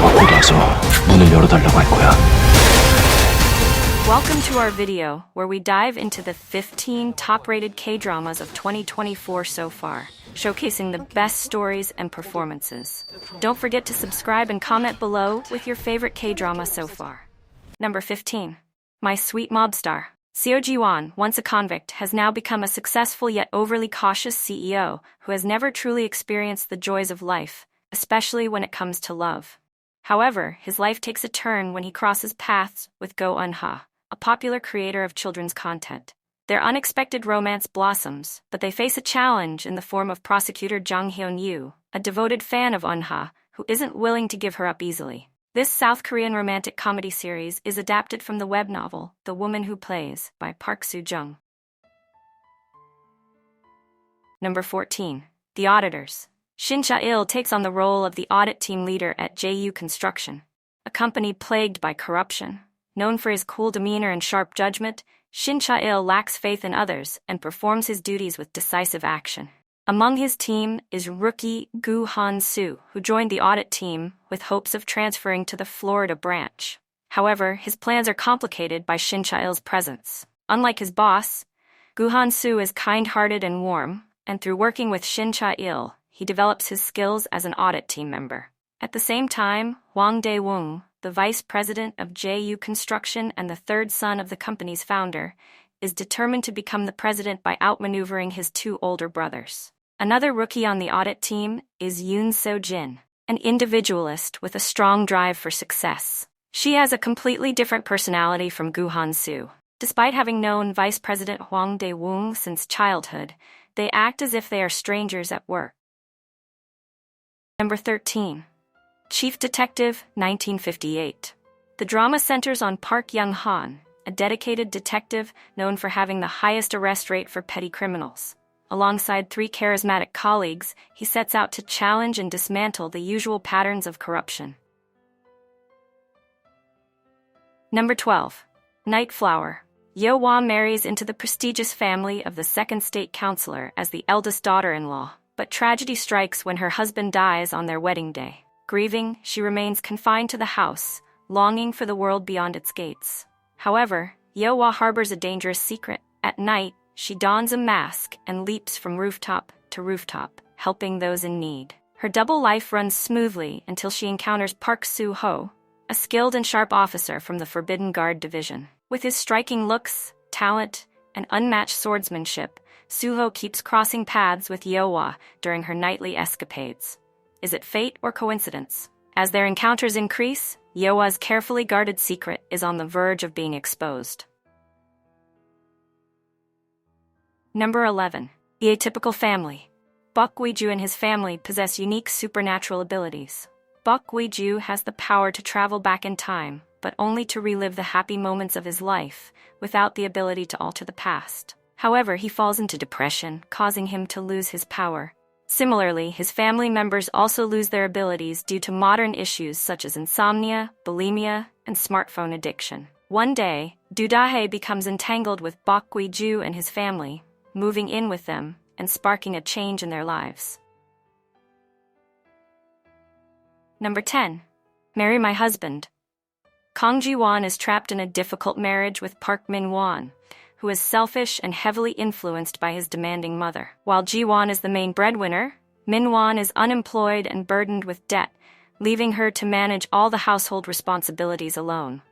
갖고 나서 문을 열어달라고 할 거야. Welcome to our video, where we dive into the 15 top-rated K-dramas of 2024 so far, showcasing the best stories and performances. Don't forget to subscribe and comment below with your favorite K-drama so far. Number 15. My Sweet Mob Star. Seo Ji-won, once a convict, has now become a successful yet overly cautious CEO who has never truly experienced the joys of life, especially when it comes to love. However, his life takes a turn when he crosses paths with Go Eun-ha, a popular creator of children's content. Their unexpected romance blossoms, but they face a challenge in the form of prosecutor Jang Hyun-yu, a devoted fan of Eun-ha who isn't willing to give her up easily. This South Korean romantic comedy series is adapted from the web novel The Woman Who Plays by Park Soo-jung. Number 14. The Auditors. Shin Cha-il takes on the role of the audit team leader at JU Construction, a company plagued by corruption. Known for his cool demeanor and sharp judgment, Shin Cha-il lacks faith in others and performs his duties with decisive action. Among his team is rookie Gu Han-soo, who joined the audit team with hopes of transferring to the Florida branch. However, his plans are complicated by Shin Cha-il's presence. Unlike his boss, Gu Han-soo is kind-hearted and warm, and through working with Shin Cha-il, he develops his skills as an audit team member. At the same time, Hwang Dae-woong, the vice president of JU Construction and the third son of the company's founder, is determined to become the president by outmaneuvering his two older brothers. Another rookie on the audit team is Yoon So-jin, an individualist with a strong drive for success. She has a completely different personality from Gu Han-soo. Despite having known Vice President Hwang Dae-woong since childhood, they act as if they are strangers at work. Number 13. Chief Detective, 1958. The drama centers on Park Young-han, a dedicated detective known for having the highest arrest rate for petty criminals. Alongside three charismatic colleagues, he sets out to challenge and dismantle the usual patterns of corruption. Number 12. Night Flower. Yeohwa marries into the prestigious family of the second state councilor as the eldest daughter-in-law, but tragedy strikes when her husband dies on their wedding day. Grieving, she remains confined to the house, longing for the world beyond its gates. However, Yeohwa harbors a dangerous secret. At night, she dons a mask and leaps from rooftop to rooftop, helping those in need. Her double life runs smoothly until she encounters Park Soo-ho, a skilled and sharp officer from the Forbidden Guard Division. With his striking looks, talent, and unmatched swordsmanship, Soo-ho keeps crossing paths with Yeohwa during her nightly escapades. Is it fate or coincidence? As their encounters increase, Yeohwa's carefully guarded secret is on the verge of being exposed. Number 11. The Atypical Family. Bok Wi-ju and his family possess unique supernatural abilities. Bok Wi-ju has the power to travel back in time, but only to relive the happy moments of his life, without the ability to alter the past. However, he falls into depression, causing him to lose his power. Similarly, his family members also lose their abilities due to modern issues such as insomnia, bulimia, and smartphone addiction. One day, Do Dahae becomes entangled with Bok Wi-ju and his family, moving in with them and sparking a change in their lives. Number 10. Marry My Husband. Kang Ji-won is trapped in a difficult marriage with Park Min-won, who is selfish and heavily influenced by his demanding mother. While Ji-won is the main breadwinner, Min-won is unemployed and burdened with debt, leaving her to manage all the household responsibilities alone.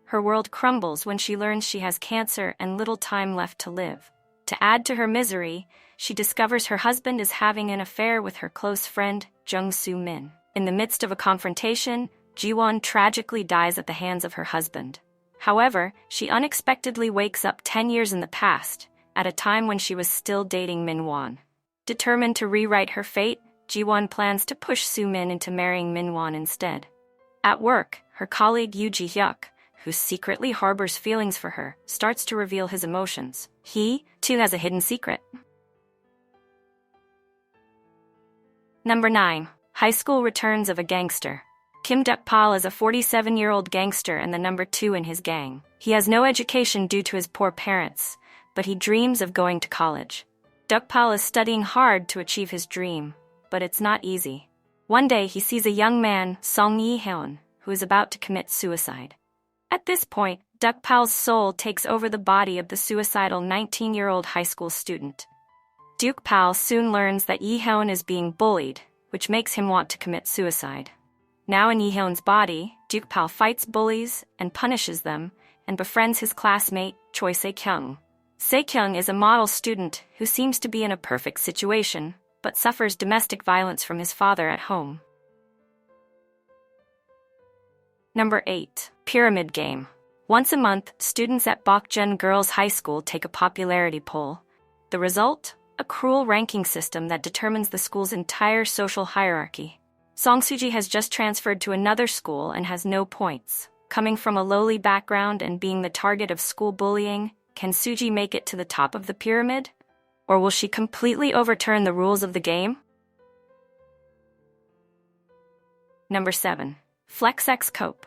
Her world crumbles when she learns she has cancer and little time left to live. To add to her misery, she discovers her husband is having an affair with her close friend, Jung Soo-min. In the midst of a confrontation, Ji-won tragically dies at the hands of her husband. However, she unexpectedly wakes up 10 years in the past, at a time when she was still dating Min-won. Determined to rewrite her fate, Ji-won plans to push Soo-min into marrying Min-won instead. At work, her colleague Yoo Ji-hyuk, who secretly harbors feelings for her, starts to reveal his emotions. He, too, has a hidden secret. Number 9. High School Returns of a Gangster. Kim Duk-pal is a 47-year-old gangster and the number 2 in his gang. He has no education due to his poor parents, but he dreams of going to college. Duk-pal is studying hard to achieve his dream, but it's not easy. One day he sees a young man, Song Yi-heon, who is about to commit suicide. At this point, Dukpal's soul takes over the body of the suicidal 19-year-old high school student. Dukpal soon learns that Yi-heon is being bullied, which makes him want to commit suicide. Now in Yi-heon's body, Dukpal fights bullies and punishes them, and befriends his classmate, Choi Se-kyung. Se-kyung is a model student who seems to be in a perfect situation, but suffers domestic violence from his father at home. Number 8. Pyramid Game. Once a month, students at Bokjeon Girls' High School take a popularity poll. The result? A cruel ranking system that determines the school's entire social hierarchy. Song Soo-ji has just transferred to another school and has no points. Coming from a lowly background and being the target of school bullying, can Soo-ji make it to the top of the pyramid? Or will she completely overturn the rules of the game? Number 7. Flex X Cope.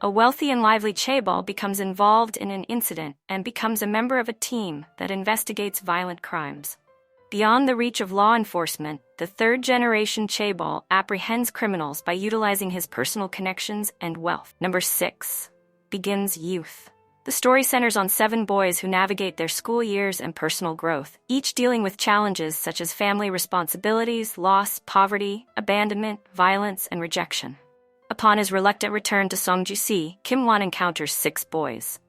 A wealthy and lively chaebol becomes involved in an incident and becomes a member of a team that investigates violent crimes. Beyond the reach of law enforcement, the third-generation chaebol apprehends criminals by utilizing his personal connections and wealth. Number 6. Begins Youth. The story centers on 7 boys who navigate their school years and personal growth, each dealing with challenges such as family responsibilities, loss, poverty, abandonment, violence, and rejection. Upon his reluctant return to Songju-si, Kim Hwan encounters 6 boys.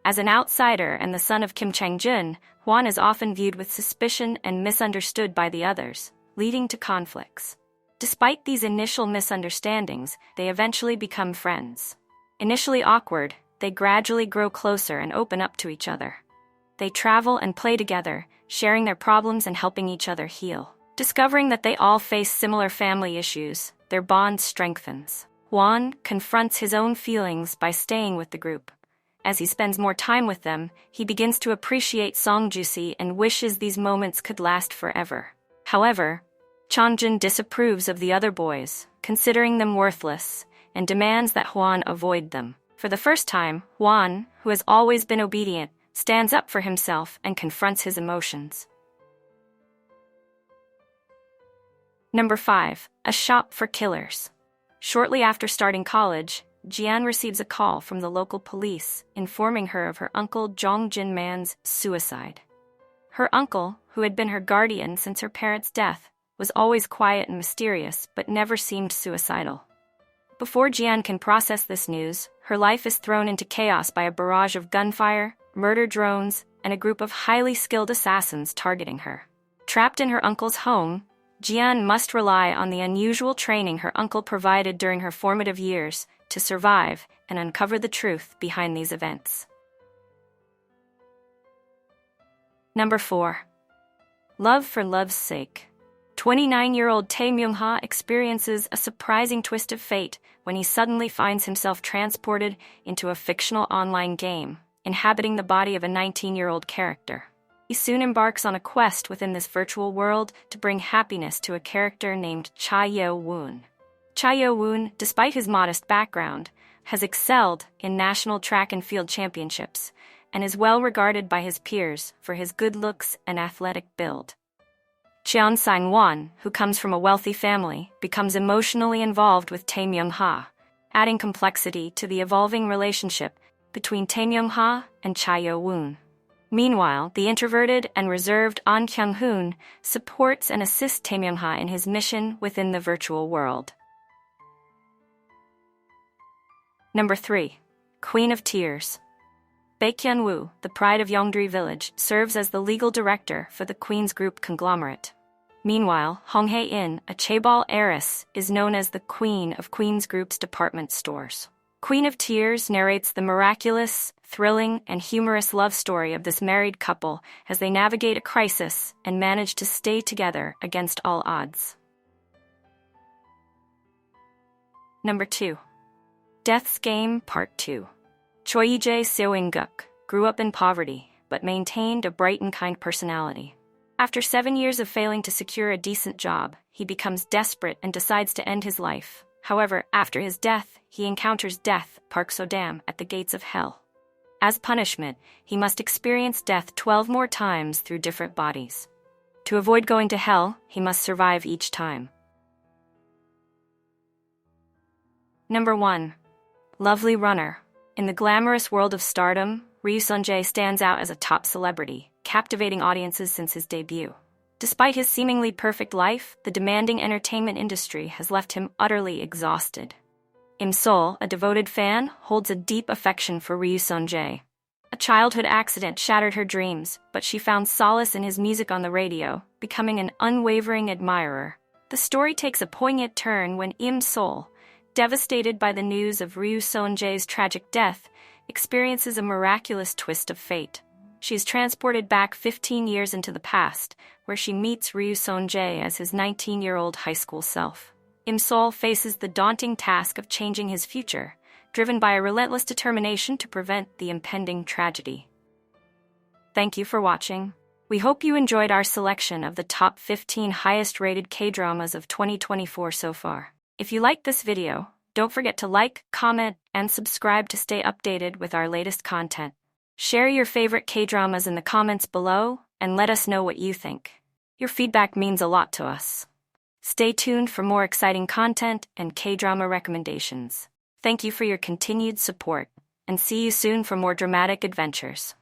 As an outsider and the son of Kim Chang-jun, Hwan is often viewed with suspicion and misunderstood by the others, leading to conflicts. Despite these initial misunderstandings, they eventually become friends. Initially awkward, they gradually grow closer and open up to each other. They travel and play together, sharing their problems and helping each other heal. Discovering that they all face similar family issues, their bond strengthens. Hwan confronts his own feelings by staying with the group. As he spends more time with them, he begins to appreciate Songju-si and wishes these moments could last forever. However, Changjun disapproves of the other boys, considering them worthless, and demands that Hwan avoid them. For the first time, Hwan, who has always been obedient, stands up for himself and confronts his emotions. Number 5. A Shop for Killers. Shortly after starting college, Jian receives a call from the local police informing her of her uncle Jong Jin-man's suicide. Her uncle, who had been her guardian since her parents' death, was always quiet and mysterious but never seemed suicidal. Before Jian can process this news, her life is thrown into chaos by a barrage of gunfire, murder drones, and a group of highly skilled assassins targeting her. Trapped in her uncle's home, Jian must rely on the unusual training her uncle provided during her formative years to survive and uncover the truth behind these events. Number 4. Love for Love's Sake. 29-year-old Tae Myung-ha experiences a surprising twist of fate when he suddenly finds himself transported into a fictional online game, inhabiting the body of a 19-year-old character. He soon embarks on a quest within this virtual world to bring happiness to a character named Cha Yo-woon. Cha Yo-woon, despite his modest background, has excelled in national track and field championships and is well regarded by his peers for his good looks and athletic build. Cheon Sang-won, who comes from a wealthy family, becomes emotionally involved with Tae Myung-ha, adding complexity to the evolving relationship between Tae Myung-ha and Cha Yo-woon. Meanwhile, the introverted and reserved An Kyung-hoon supports and assists Tae Myung-ha in his mission within the virtual world. Number 3. Queen of Tears. Bae Kyun-woo, the pride of Yeongdri Village, serves as the legal director for the Queen's Group conglomerate. Meanwhile, Hong Hae-in, a chaebol heiress, is known as the Queen of Queen's Group's department stores. Queen of Tears narrates the miraculous, thrilling, and humorous love story of this married couple as they navigate a crisis and manage to stay together against all odds. Number 2. Death's Game Part 2. Choi Jae Seo-in-guk grew up in poverty, but maintained a bright and kind personality. After 7 years of failing to secure a decent job, he becomes desperate and decides to end his life. However, after his death, he encounters Death, Park So-dam, at the gates of hell. As punishment, he must experience death 12 more times through different bodies. To avoid going to hell, he must survive each time. Number 1. Lovely Runner. In the glamorous world of stardom, Ryu Seung-jae stands out as a top celebrity, captivating audiences since his debut. Despite his seemingly perfect life, the demanding entertainment industry has left him utterly exhausted. Im Sol, a devoted fan, holds a deep affection for Ryu Seung-jae. A childhood accident shattered her dreams, but she found solace in his music on the radio, becoming an unwavering admirer. The story takes a poignant turn when Im Sol, devastated by the news of Ryu Seung-jae's tragic death, experiences a miraculous twist of fate. She is transported back 15 years into the past, where she meets Ryu Seung-jae as his 19-year-old high school self. Im Sol faces the daunting task of changing his future, driven by a relentless determination to prevent the impending tragedy. Thank you for watching. We hope you enjoyed our selection of the top 15 highest-rated K-dramas of 2024 so far. If you liked this video, don't forget to like, comment, and subscribe to stay updated with our latest content. Share your favorite K-dramas in the comments below, and let us know what you think. Your feedback means a lot to us. Stay tuned for more exciting content and K-drama recommendations. Thank you for your continued support, and see you soon for more dramatic adventures.